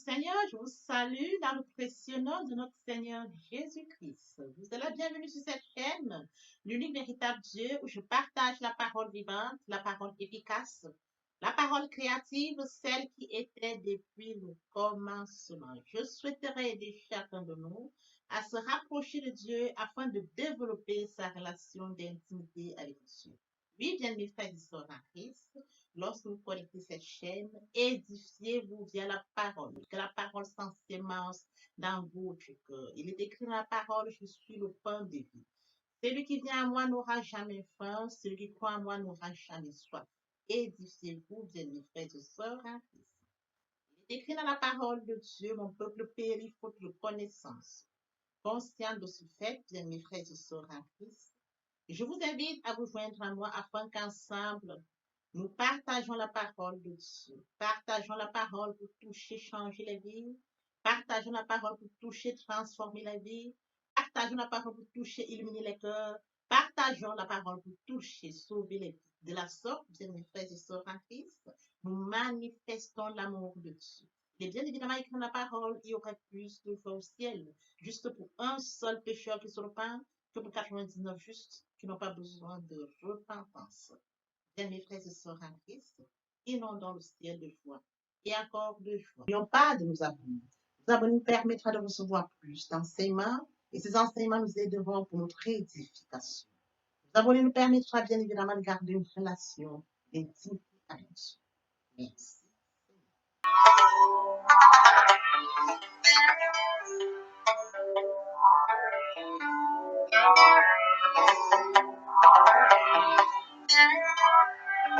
Seigneur, je vous salue dans le précieux nom de notre Seigneur Jésus-Christ. Vous êtes la bienvenue sur cette chaîne, l'unique véritable Dieu, où je partage la parole vivante, la parole efficace, la parole créative, celle qui était depuis le commencement. Je souhaiterais aider chacun de nous à se rapprocher de Dieu afin de développer sa relation d'intimité avec Dieu. Oui, bien mes frères et sœurs en Christ, lorsque vous connectez cette chaîne, édifiez-vous via la parole. Que la parole sans sémence dans votre cœur. Il est écrit dans la parole, je suis le pain de vie. Celui qui vient à moi n'aura jamais faim, celui qui croit en moi n'aura jamais soif. Édifiez-vous, bien mes frères et sœurs en Christ. Il est écrit dans la parole de Dieu, mon peuple périt faute de connaissance. Conscient de ce fait, bien mes frères et sœurs en Christ, je vous invite à vous joindre à moi afin qu'ensemble, nous partageons la parole de Dieu. Partageons la parole pour toucher, changer la vie. Partageons la parole pour toucher, transformer la vie. Partageons la parole pour toucher, illuminer les cœurs. Partageons la parole pour toucher, sauver les vies. De la sorte, bien mes frères et sœurs en Christ, nous manifestons l'amour de Dieu. Il est bien évidemment écrit dans la parole, il y aurait plus de foi au ciel, juste pour un seul pécheur qui se repent, que pour 99 justes qui n'ont pas besoin de repentance. Bien, mes frères et sœurs en Christ, inondons le ciel de joie et encore de joie. N'oublions pas de nous abonner. Nous abonner nous permettra de recevoir plus d'enseignements et ces enseignements nous aideront pour notre édification. Nous abonner nous permettra bien évidemment de garder une relation d'intimité avec Dieu. Merci.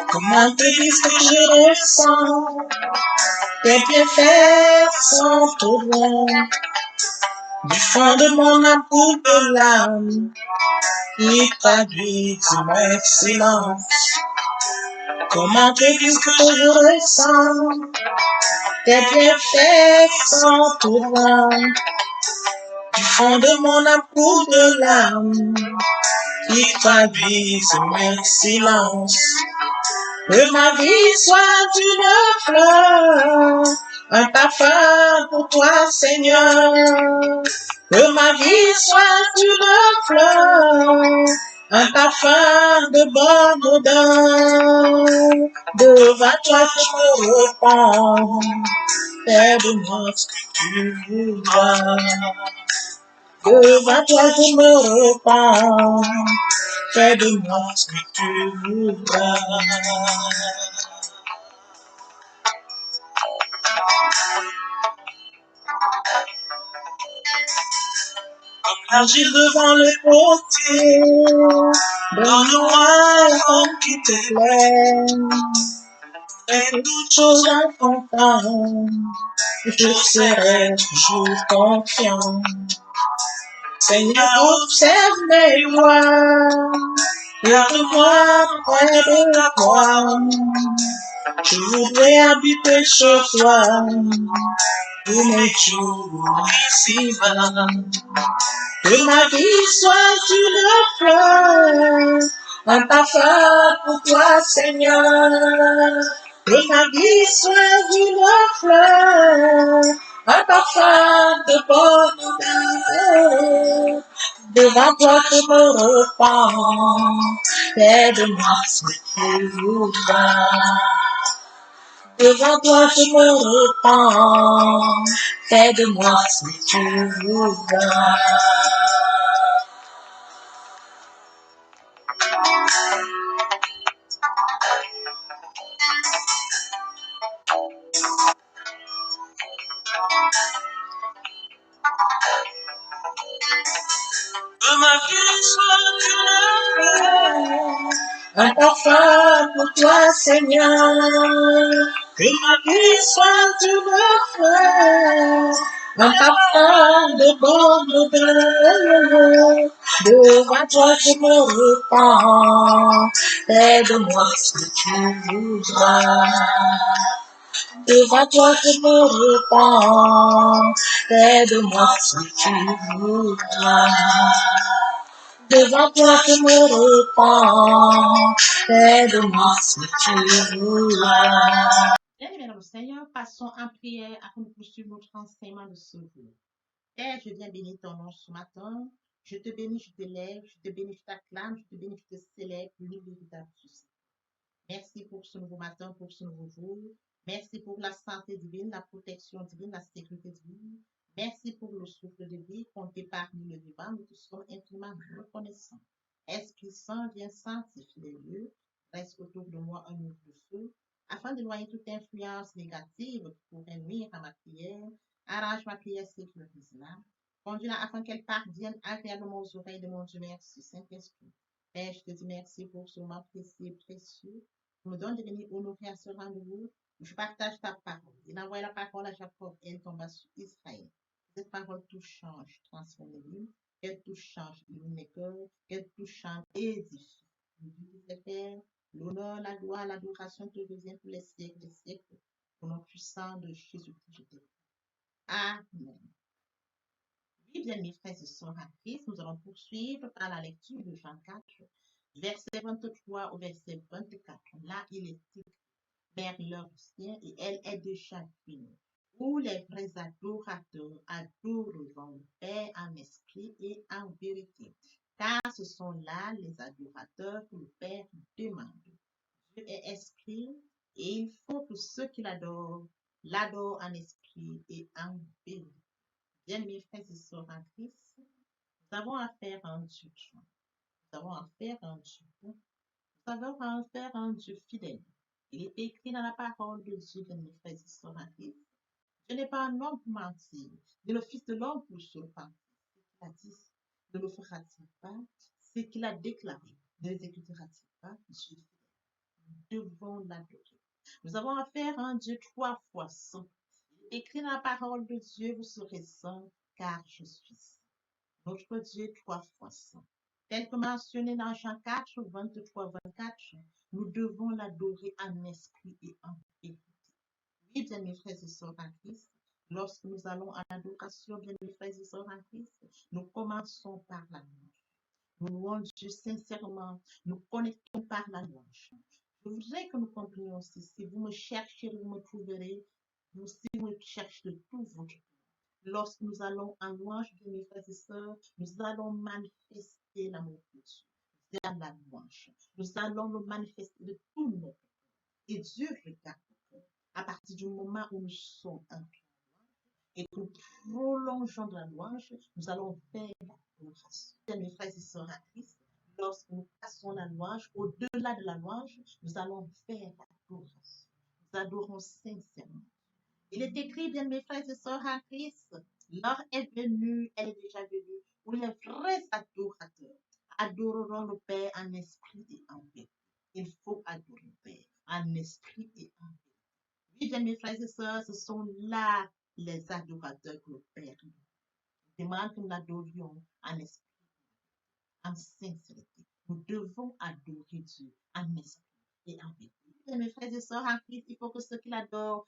Comment te dire ce que je ressens? Tes bienfaits sont trop loin. Du fond de mon amour de l'âme, qui traduit mon excellence. Comment te dire ce que je ressens? Tes bienfaits sont trop loin. Du fond de mon amour de l'âme, qui traduit mon excellence. Que ma vie soit une fleur, un parfum pour toi, Seigneur. Que ma vie soit une fleur, un parfum de bonne odeur. Devant toi je me repens, fais de moi ce que tu voudras. Devant toi je me repens, fais de moi ce que tu voudras. Comme l'argile devant le potier, donne-moi l'homme qui te plaît. Fais toutes choses en ton temps, je serai toujours confiant. Seigneur, observe mes voies, garde-moi près de la croix. Je voudrais habiter chez toi, tous mes jours ici-bas. Que ma vie soit une fleur, un parfum pour toi, Seigneur. Que ma vie soit une fleur, un parfum de bonne odeur. Devant toi je me repens, fais de moi ce que tu voudras. Devant toi je me repens, fais de moi ce que tu voudras. Que ma vie soit une fleur, un parfum pour toi, Seigneur. Que ma vie soit une fleur, un parfum de bonne odeur. Devant toi je me repens, fais de moi ce que tu voudras. Devant toi je me repens, fais de moi ce que tu voudras. Devant toi je me repens, fais de moi ce que tu voudras. Bien, Seigneur, passons en prière afin de poursuivre notre enseignement de ce jour. Père, je viens bénir ton nom ce matin. Je te bénis, je t'élève, je te bénis, je t'acclame, je te bénis, je te célèbre, l'unique véritable Dieu. Merci pour ce nouveau matin, pour ce nouveau jour. Merci pour la santé divine, la protection divine, la sécurité divine. Merci pour le souffle de vie compté parmi le vivant. Nous te sommes infiniment reconnaissants. Esprit Saint, viens sanctifier les lieux. Reste autour de moi un mur de feu, afin d'éloigner toute influence négative qui pourrait nuire à ma prière. Arrange ma prière sécurisée-la. Conduis-la afin qu'elle parvienne agréablement aux oreilles de mon Dieu. Merci, Saint-Esprit. Père, je te dis merci pour ce moment précieux et précieux. Tu me donnes de venir honorer à ce rendez-vous où je partage ta parole. Il a envoyé la parole à Jacob et elle tomba sur Israël. Cette parole tout change, transforme les vies, qu'elle tout change, illumine les cœurs, qu'elle tout change, édifie. Père, l'honneur, la gloire, l'adoration te revient pour les siècles des siècles. Au nom puissant de Jésus-Christ, je te prie. Amen. Oui, bien mes frères et sœurs en Christ, nous allons poursuivre par la lecture de Jean 4, verset 23 au verset 24. Là, il est écrit vers leur sien et elle est déjà finie, où les vrais adorateurs adoreront le Père en esprit et en vérité, car ce sont là les adorateurs que le Père demande. Dieu est esprit et il faut que ceux qui l'adorent en esprit et en vérité. Bien, mes frères et sœurs en Christ, nous avons affaire à un Dieu. Nous avons affaire à un Dieu. Nous avons affaire à un Dieu fidèle. Il est écrit dans la parole de Dieu, bien, mes frères et sœurs en Christ. Je n'ai pas un homme pour mentir, ni le Fils de l'homme pour se repentir. Ce qu'il a dit, ne le fera-t-il pas? Ce qu'il a déclaré, ne l'exécutera-t-il pas? Dieu fidèle. Nous devons l'adorer. Nous avons affaire à un Dieu 3 fois saint. Écrit dans la parole de Dieu, vous serez saints, car je suis saint. Notre Dieu 3 fois saint. Tel que mentionné dans Jean 4, 23-24, nous devons l'adorer en esprit et en vérité. Oui, bien mes frères et sœurs en Christ, lorsque nous allons à l'adoration, bien mes frères et sœurs en Christ, nous commençons par la louange. Nous louons Dieu sincèrement, nous connectons par la louange. Je voudrais que nous comprenions aussi, si vous me cherchez, vous me trouverez, si vous me cherchez de tout votre cœur. Lorsque nous allons en louange, bien mes frères et sœurs, nous allons manifester l'amour de Dieu vers la louange. Nous allons le manifester de tout notre cœur. Et Dieu regarde notre cœur. À partir du moment où nous sommes en et que nous prolongeons de la louange, nous allons faire l'adoration. Mes frères et sœurs à Christ, lorsque nous passons la louange, au-delà de la louange, nous allons faire l'adoration. Nous adorons sincèrement. Il est écrit, bien mes frères et sœurs en Christ, l'heure est venue, elle est déjà venue, où les vrais adorateurs adoreront le Père en esprit et en vérité. Il faut adorer le Père en esprit et en vérité. Oui, bien mes frères et sœurs, ce sont là les adorateurs que le Père demande que nous l'adorions en esprit, en sincérité. Nous devons adorer Dieu en esprit et en vérité. Et mes frères et sœurs en Christ, il faut que ceux qui l'adorent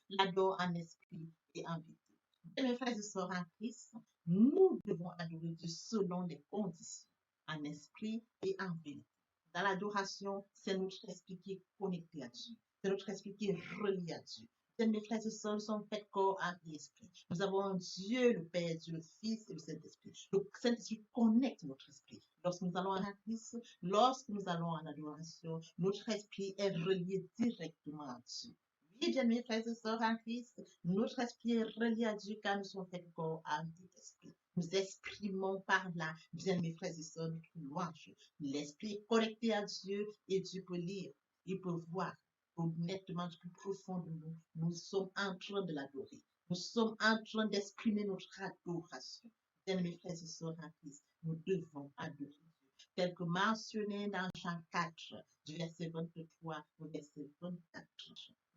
en esprit et en vérité. Et mes frères et sœurs en Christ, nous devons adorer Dieu selon les conditions, en esprit et en vérité. Dans l'adoration, c'est notre esprit qui est connecté à Dieu. C'est notre esprit qui est relié à Dieu. Mes frères et sœurs sont faits corps, âme et esprit. Nous avons un Dieu, le Père, Dieu, le Fils et le Saint-Esprit. Le Saint-Esprit connecte notre esprit. Lorsque nous allons en Christ, lorsque nous allons en adoration, notre esprit est relié directement à Dieu. Oui, bien mes frères et sœurs en Christ, notre esprit est relié à Dieu car nous sommes faits corps, âme et esprit. Nous exprimons par là, bien mes frères et sœurs, notre louange. L'esprit est connecté à Dieu et Dieu peut lire, il peut voir. Honnêtement, du plus profond de nous, nous sommes en train de l'adorer. Nous sommes en train d'exprimer notre adoration. Bien mes frères et sœurs en Christ, nous devons adorer Dieu. Tel que mentionné dans Jean 4, du verset 23 au verset 24.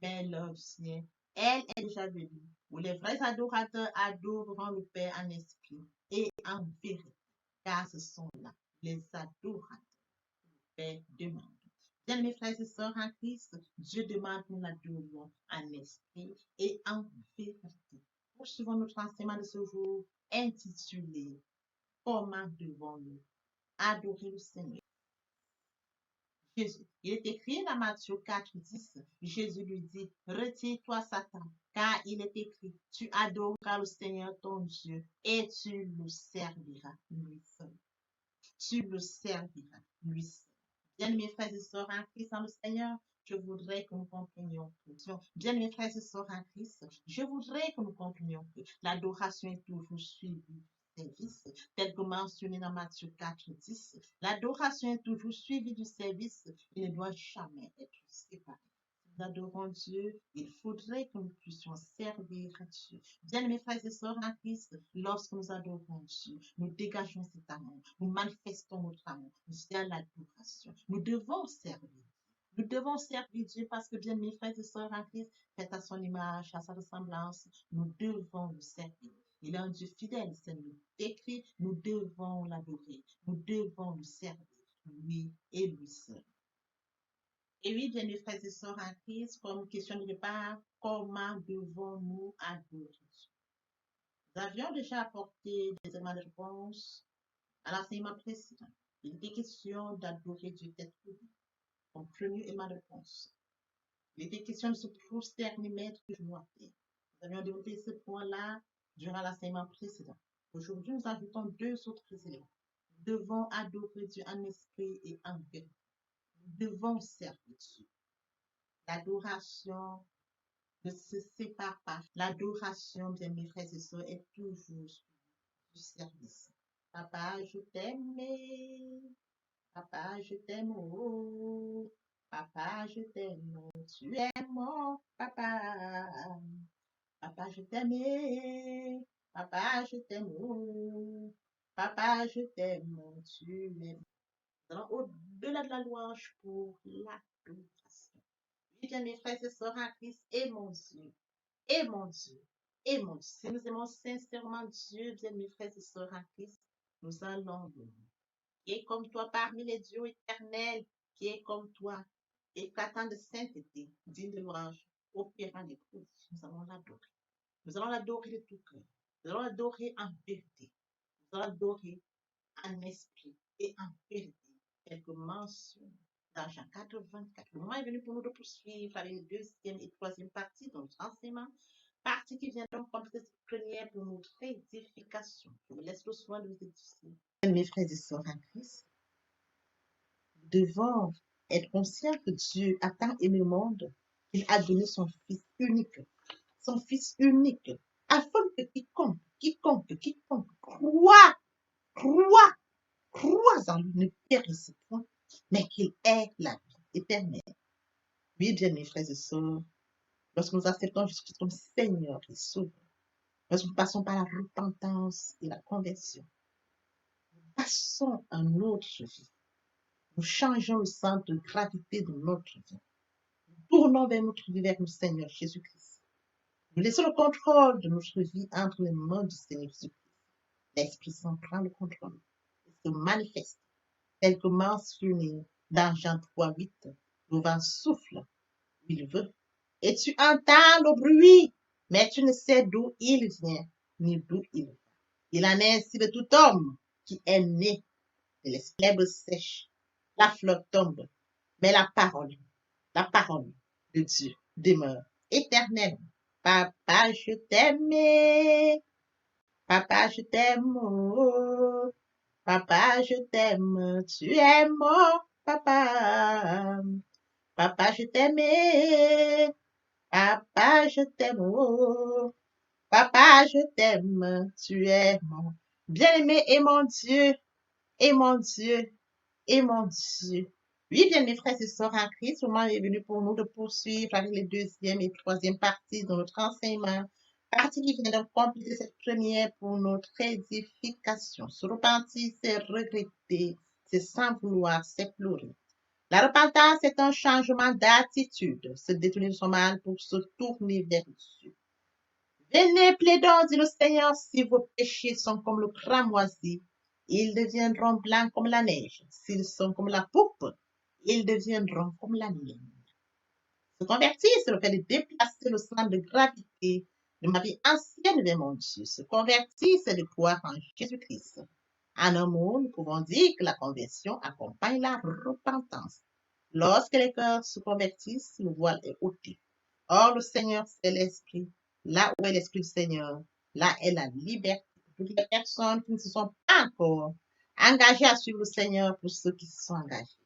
Mais l'heure vient, elle est déjà venue, où les vrais adorateurs adoreront le Père en esprit et en vérité. Car ce sont là les adorateurs que le Père demande. Bien, mes frères et sœurs en Christ, Dieu demande que nous l'adorions en esprit et en vérité. Poursuivons notre enseignement de ce jour intitulé Comment devons-nous adorer le Seigneur? Jésus. Il est écrit dans Matthieu 4, 10. Jésus lui dit, retire-toi, Satan. car il est écrit, tu adoreras le Seigneur ton Dieu et tu le serviras lui seul. Tu le serviras lui seul. Bien, mes frères et sœurs en Christ, dans le Seigneur, je voudrais que nous comprenions que, bien, mes frères et sœurs en Christ, je voudrais que nous comprenions que l'adoration est toujours suivie du service, tel que mentionné dans Matthieu 4:10. L'adoration est toujours suivie du service et ne doit jamais être séparée. Nous adorons Dieu, il faudrait que nous puissions servir Dieu. Bien, mes frères et sœurs en Christ, lorsque nous adorons Dieu, nous dégageons cet amour, nous manifestons notre amour via l'adoration. Nous devons servir. Nous devons servir Dieu parce que, bien, mes frères et sœurs en Christ, fait à son image, à sa ressemblance, nous devons le servir. Il est un Dieu fidèle, c'est nous écrit, nous devons l'adorer, nous devons le servir, lui et lui seul. Et oui, bien, mes frères et sœurs en Christ, comme question de départ, comment devons-nous adorer Dieu? Nous avions déjà apporté des éléments de réponse à l'enseignement précédent. Il était question d'adorer Dieu tête haute, comme premier élément de réponse. Il était question de se prosterner, mettre genoux à terre. Nous avions développé ce point-là durant l'enseignement précédent. Aujourd'hui, nous ajoutons deux autres éléments. Nous devons adorer Dieu en esprit et en vérité. Nous devons servir Dieu. L'adoration ne se sépare pas. L'adoration, bien mes frères et sœurs, est toujours du service. Papa, je t'aime. Papa, je t'aime. Oh. Papa, je t'aime. Tu es mon papa. Papa, je t'aime. Papa, je t'aime. Oh. Papa, je t'aime. Tu m'aimes. Au-delà de la louange pour l'adoration. Bien, mes frères et sœurs en Christ, et mon Dieu, et mon Dieu, et mon Dieu. Si nous aimons sincèrement Dieu, bien, mes frères et sœurs en Christ, nous allons louer. Qui est comme toi parmi les dieux éternels, qui est comme toi, éclatant de sainteté, digne de louange, opérant des prodiges. Nous allons l'adorer. Nous allons l'adorer de tout cœur. Nous allons l'adorer en vérité. Nous allons l'adorer en esprit et en vérité. Quelques mentions dans Jean 4:24. Le moment est venu pour nous de poursuivre avec la deuxième et troisième partie de notre enseignement, partie qui vient donc compléter cette première pour notre édification. Je vous laisse le soin de vous édifier. Mes frères et sœurs en Christ, nous devons être conscients que Dieu a tant aimé le monde qu'il a donné son Fils unique, afin que quiconque croit en lui ne périsse point, mais qu'il ait la vie éternelle. Oui, bien, mes frères et sœurs, lorsque nous acceptons Jésus comme Seigneur et Sauveur, lorsque nous passons par la repentance et la conversion, nous passons à notre vie. Nous changeons le centre de gravité de notre vie. Nous tournons vers notre vie, vers le Seigneur Jésus-Christ. Nous laissons le contrôle de notre vie entre les mains du Seigneur Jésus-Christ. L'Esprit Saint prend le contrôle et se manifeste, tel que mentionné dans Jean 3:8. Le vent souffle où il veut, et tu entends le bruit, mais tu ne sais d'où il vient, ni d'où il va. Il en est ainsi de tout homme qui est né de l'herbe sèche. La fleur tombe, mais la parole de Dieu demeure éternelle. Papa, je t'aime. Papa, je t'aime. Oh. Papa, je t'aime. Tu es mon papa. Papa, je t'aime. Papa, je t'aime. Oh. Papa, je t'aime. Tu es mon bien-aimé et mon Dieu. Et mon Dieu. Et mon Dieu. Oui, bien, mes frères et sœurs en Christ, le moment est venu pour nous de poursuivre avec les deuxième et troisième parties de notre enseignement. Partie qui vient de compléter cette première pour notre édification. Se repentir, c'est regretter, c'est sans vouloir, c'est pleurer. La repentance est un changement d'attitude, se détourner de son mal pour se tourner vers Dieu. Venez, plaidons, dit le Seigneur, si vos péchés sont comme le cramoisi, ils deviendront blancs comme la neige. S'ils sont comme la pourpre, ils deviendront comme la laine. Se convertir, c'est le fait de déplacer le centre de gravité de ma vie ancienne vers mon Dieu. Se convertir, c'est de croire en Jésus-Christ. En un mot, nous pouvons dire que la conversion accompagne la repentance. Lorsque les cœurs se convertissent, le voile est ôté. Or, le Seigneur, c'est l'Esprit. Là où est l'Esprit du Seigneur, là est la liberté. Pour toutes les personnes qui ne se sont pas encore engagées à suivre le Seigneur, pour ceux qui se sont engagés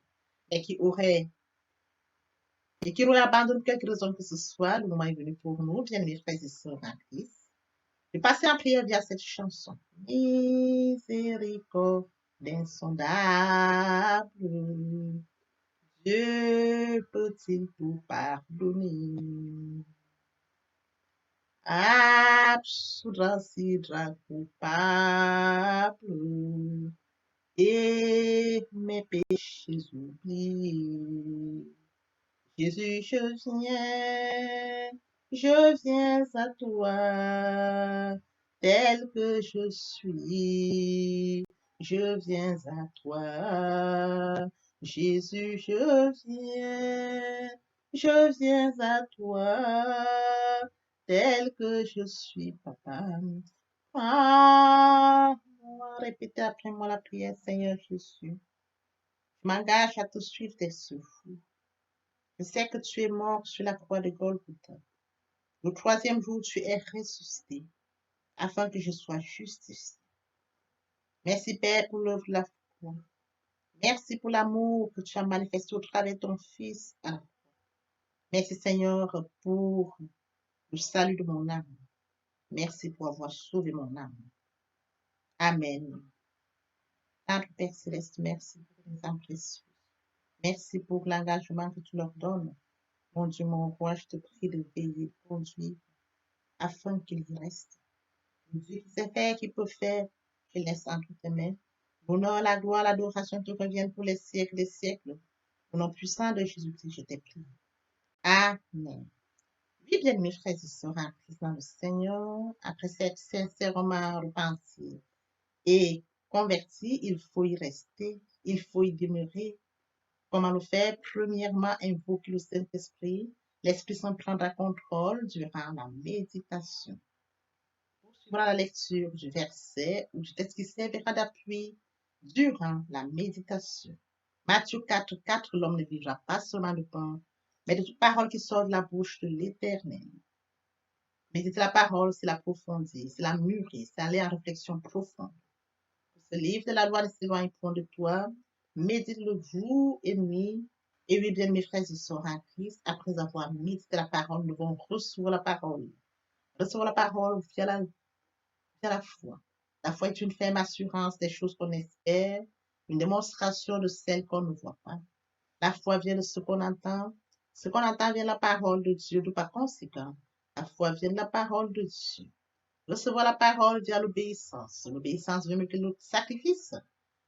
et qui auraient abandonné quelque raison que ce soit, le moment est venu pour nous, bien mes frères et sœurs en Christ, de passer en prière via cette chanson. Miséricorde insondable, Dieu peut-il tout pardonner? Absoudra coupable et mes péchés oubliés. Jésus, je viens à toi, tel que je suis. Je viens à toi, Jésus, je viens à toi, tel que je suis, papa. Ah, répétez après moi la prière, Seigneur Jésus. Je m'engage à te suivre tes souffles. Je sais que tu es mort sur la croix de Golgotha. Le troisième jour, tu es ressuscité afin que je sois justifié. Merci, Père, pour l'œuvre de la foi. Merci pour l'amour que tu as manifesté au travers de ton Fils. Merci, Seigneur, pour le salut de mon âme. Merci pour avoir sauvé mon âme. Amen. Notre Père Céleste, merci pour les âmes précieuses. Merci pour l'engagement que tu leur donnes. Mon Dieu, mon roi, je te prie de veiller, conduire, afin qu'ils y restent. Dieu qui sait faire, qui peut faire, je laisse entre tes mains. L'honneur, la gloire, l'adoration te reviennent pour les siècles des siècles. Au nom puissant de Jésus-Christ, je t'ai prié. Amen. Oui, bien, mes frères et sœurs, en Christ dans le Seigneur, après cette sincèrement repentie et converti, il faut y rester, il faut y demeurer. Comment le faire? Premièrement, invoquer le Saint-Esprit. L'Esprit Saint prendra contrôle durant la méditation. Poursuivra la lecture du verset ou du texte qui servira d'appui durant la méditation. Matthieu 4:4, l'homme ne vivra pas seulement de pain, mais de toute parole qui sort de la bouche de l'Éternel. Méditer la parole, c'est l'approfondir, c'est la mûrir, c'est aller en réflexion profonde. Ce livre de la loi ne s'éloigne point de toi. Médite-le jour et nuit. Et oui, bien, mes frères et sœurs en Christ, après avoir médité la parole, nous devons recevoir la parole. Recevoir la parole via la foi. La foi est une ferme assurance des choses qu'on espère, une démonstration de celles qu'on ne voit pas. La foi vient de ce qu'on entend. Ce qu'on entend vient de la parole de Dieu, de par conséquent. La foi vient de la parole de Dieu. Recevoir la parole via l'obéissance. L'obéissance veut mieux que le sacrifice.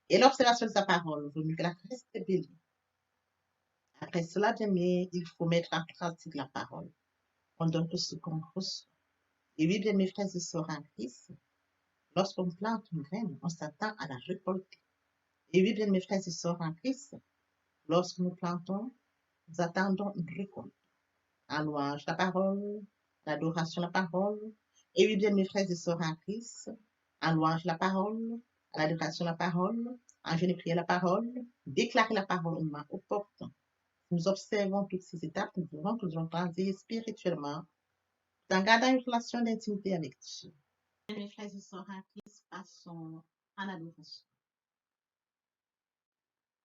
Et l'observation de sa parole vaut mieux que la reste rébellion. Après cela, bien aimé, il faut mettre en pratique la parole. On donne tout ce qu'on reçoit. Et oui, bien mes frères et sœurs en Christ, lorsqu'on plante une graine, on s'attend à la récolter. Et oui, bien mes frères et sœurs en Christ, lorsque nous plantons, nous attendons une récolte. En louange la parole, l'adoration la parole. Et oui, bien mes frères et sœurs en Christ, en louange la parole, l'adoration la parole, en jeûne et prière la parole, déclarer la parole au moment opportun. Nous observons toutes ces étapes, nous verrons que nous allons grandir spirituellement, en gardant une relation d'intimité avec Dieu. Mes frères et sœurs en Christ, passons en adoration.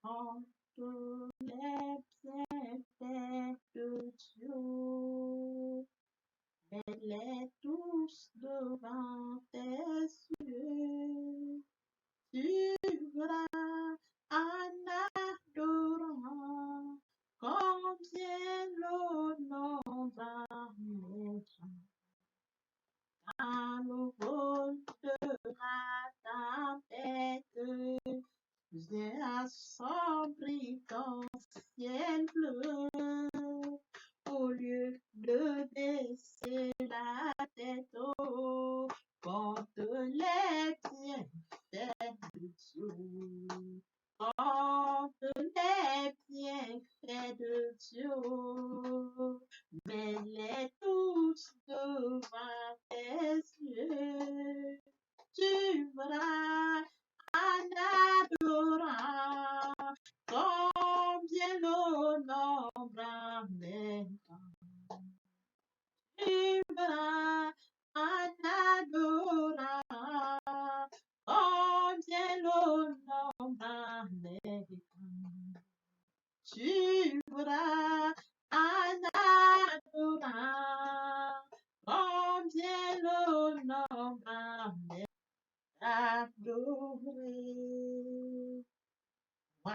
En tous les bienfaits de Dieu, mets-les tous devant tes yeux. Tu verras en adorant combien l'honneur va mettre. À nouveau sera ta bête, viens assombrir ton ciel bleu. Au lieu de baisser la tête haut, compte les bienfaits de Dieu. Compte les bienfaits de Dieu. Mets-les tous devant tes yeux. Tu verras en adorant combien l'honneur m'aime. Tu verras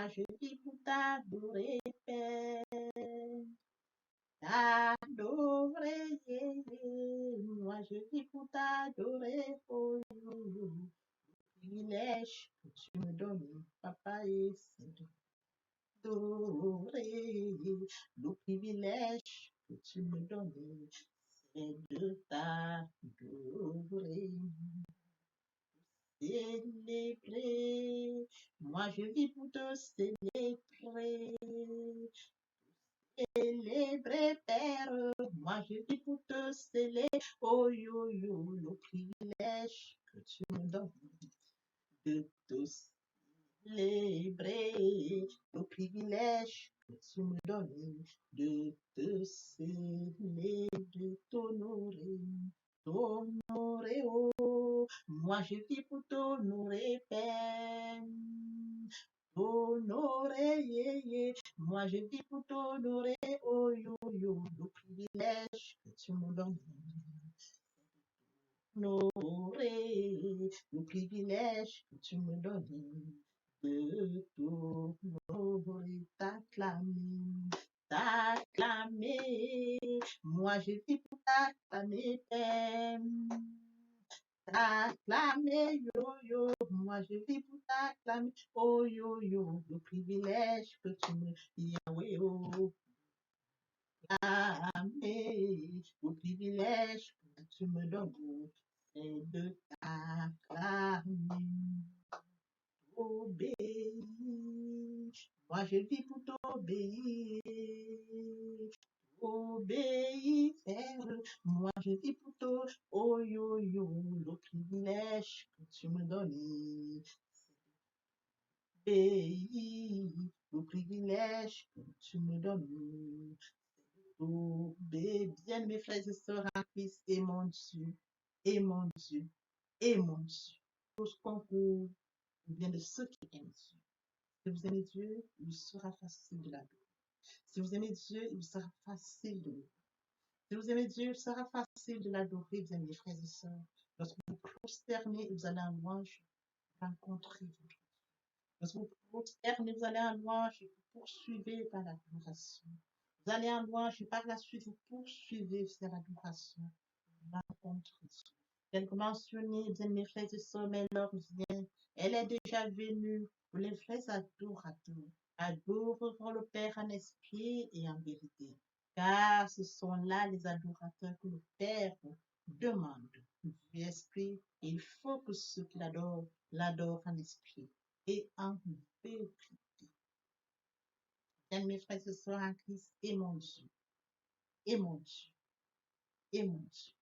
Moi, je vis pour t'adorer, Père. T'adorer, moi, je vis pour t'adorer, oh, privilège que tu me donnes, papa, et c'est d'adorer. Le privilège que tu me donnes, c'est de t'adorer. Célébrer. Moi, je vis pour te célébrer. Célébrer, Père. Moi, je vis pour te célébrer. Oh, yo, yo, le privilège que tu me donnes de te célébrer. Le privilège que tu me donnes de te célébrer, de t'honorer. T'honorer, oh, moi je vis pour t'honorer, Père. T'honorer, yeah, yeah. Moi je vis pour t'honorer, oh yo yo, le privilège que tu me donnes. T'honorer, le privilège que tu me donnes de t'honorer, t'acclamer, t'acclamer. Moi je vis pour t'acclamer, Père. T'acclamer, yo yo, moi je vis pour t'acclamer, oh yo yo, le privilège que tu me Yahweh, oh, acclamer, le privilège que tu me donnes, c'est de t'acclamer, obéir. Moi je vis pour t'obéir, obéir, Père. Moi je vis pour toi, oh yo yo, le privilège que tu me donnes. Obéir, le privilège que tu me donnes. Obéir, bien mes frères et sœurs en Christ, et mon Dieu, et mon Dieu, et mon Dieu. Tout ce concours vient de ceux qui aiment Dieu. Si vous aimez Dieu, il sera facile de l'adorer. Si vous aimez Dieu, il sera facile de l'adorer. Si vous aimez Dieu, il sera facile de l'adorer, bien mes frères et sœurs. Lorsque vous prosternez, vous allez en louange rencontrer votre Dieu. Lorsque vous prosternez, vous allez en louange et vous poursuivez par l'adoration. Vous allez en louange et par la suite, vous poursuivez vers l'adoration. Rencontre Dieu. Tel que mentionné, bien mes frères et sœurs, mais l'heure vient. Elle est déjà venue pour les vrais adorateurs. Adoreront le Père en esprit et en vérité. Car ce sont là les adorateurs que le Père demande du esprit. Et il faut que ceux qui l'adorent en esprit et en vérité. Bien, mes frères et sœurs en Christ, et mon Dieu, et mon Dieu, et mon Dieu.